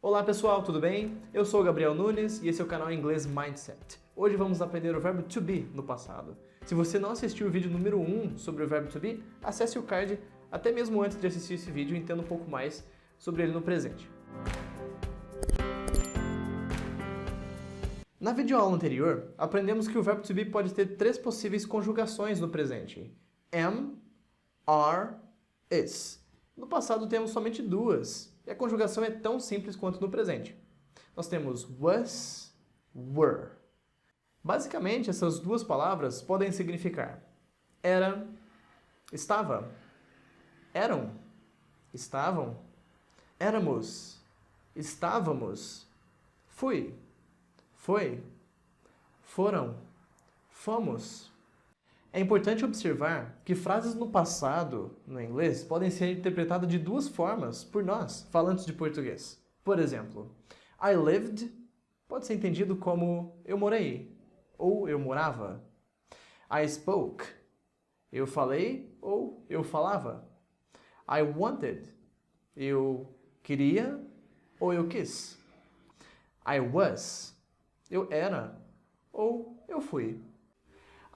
Olá pessoal, tudo bem? Eu sou o Gabriel Nunes e esse é o canal Inglês Mindset. Hoje vamos aprender o verbo to be no passado. Se você não assistiu o vídeo número 1 sobre o verbo to be, acesse o card até mesmo antes de assistir esse vídeo e entenda um pouco mais sobre ele no presente. Na videoaula anterior, aprendemos que o verbo to be pode ter 3 possíveis conjugações no presente. Am, are, is. No passado temos somente 2, e a conjugação é tão simples quanto no presente. Nós temos was, were. Basicamente, essas 2 palavras podem significar era, estava, eram, estavam, éramos, estávamos, fui, foi, foram, fomos. É importante observar que frases no passado, no inglês, podem ser interpretadas de 2 formas por nós, falantes de português. Por exemplo, I lived pode ser entendido como eu morei ou eu morava. I spoke, eu falei ou eu falava. I wanted, eu queria ou eu quis. I was, eu era ou eu fui.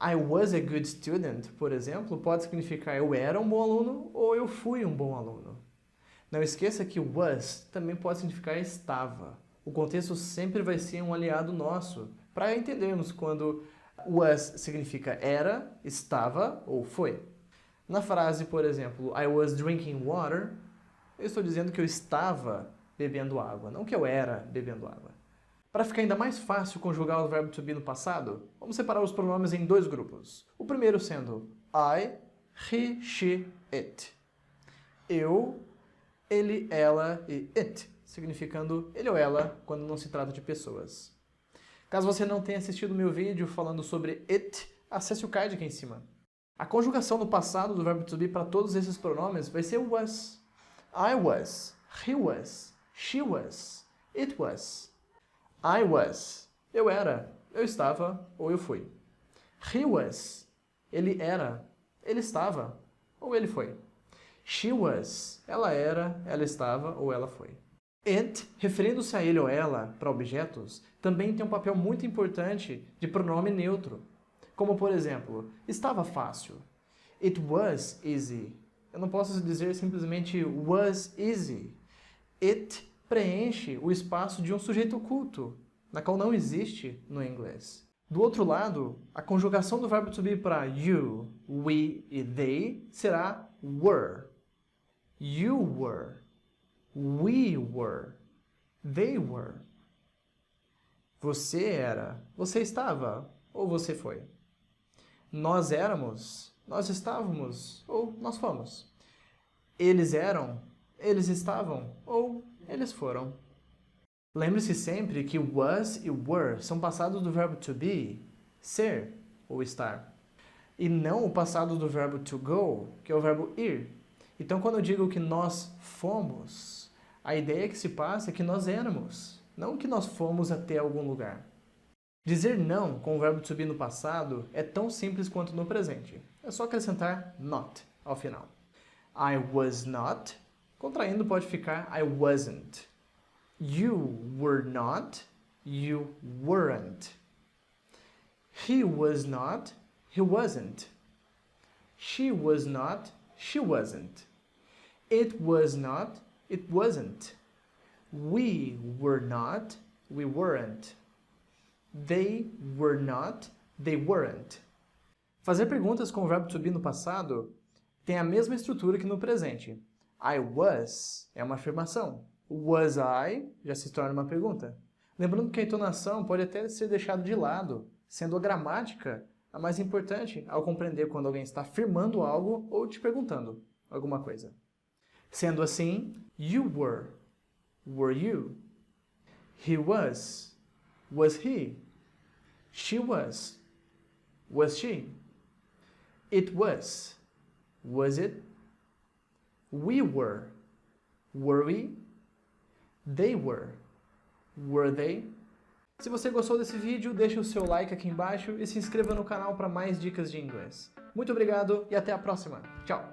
I was a good student, por exemplo, pode significar eu era um bom aluno ou eu fui um bom aluno. Não esqueça que was também pode significar estava. O contexto sempre vai ser um aliado nosso, para entendermos quando was significa era, estava ou foi. Na frase, por exemplo, I was drinking water, eu estou dizendo que eu estava bebendo água, não que eu era bebendo água. Para ficar ainda mais fácil conjugar o verbo to be no passado, vamos separar os pronomes em 2 grupos. O primeiro sendo I, he, she, it. Eu, ele, ela e it, significando ele ou ela quando não se trata de pessoas. Caso você não tenha assistido o meu vídeo falando sobre it, acesse o card aqui em cima. A conjugação no passado do verbo to be para todos esses pronomes vai ser was. I was, he was, she was, it was. I was, eu era, eu estava ou eu fui. He was, ele era, ele estava ou ele foi. She was, ela era, ela estava ou ela foi. It, referindo-se a ele ou ela para objetos, também tem um papel muito importante de pronome neutro. Como, por exemplo, estava fácil. It was easy. Eu não posso dizer simplesmente was easy. It preenche o espaço de um sujeito oculto, na qual não existe no inglês. Do outro lado, a conjugação do verbo to be para you, we e they será were. You were. We were. They were. Você era, você estava ou você foi. Nós éramos, nós estávamos ou nós fomos. Eles eram, eles estavam ou eles foram. Lembre-se sempre que was e were são passados do verbo to be, ser ou estar, e não o passado do verbo to go, que é o verbo ir. Então, quando eu digo que nós fomos, a ideia que se passa é que nós éramos, não que nós fomos até algum lugar. Dizer não com o verbo to be no passado é tão simples quanto no presente. É só acrescentar not ao final. I was not, contraindo pode ficar I wasn't. You were not, you weren't. He was not, he wasn't. She was not, she wasn't. It was not, it wasn't. We were not, we weren't. They were not, they weren't. Fazer perguntas com o verbo to be no passado tem a mesma estrutura que no presente. I was é uma afirmação. Was I já se torna uma pergunta. Lembrando que a entonação pode até ser deixada de lado, sendo a gramática a mais importante ao compreender quando alguém está afirmando algo ou te perguntando alguma coisa. Sendo assim, you were you? He was he? She was she? It was it? We were we? They were they? Se você gostou desse vídeo, deixe o seu like aqui embaixo e se inscreva no canal para mais dicas de inglês. Muito obrigado e até a próxima. Tchau!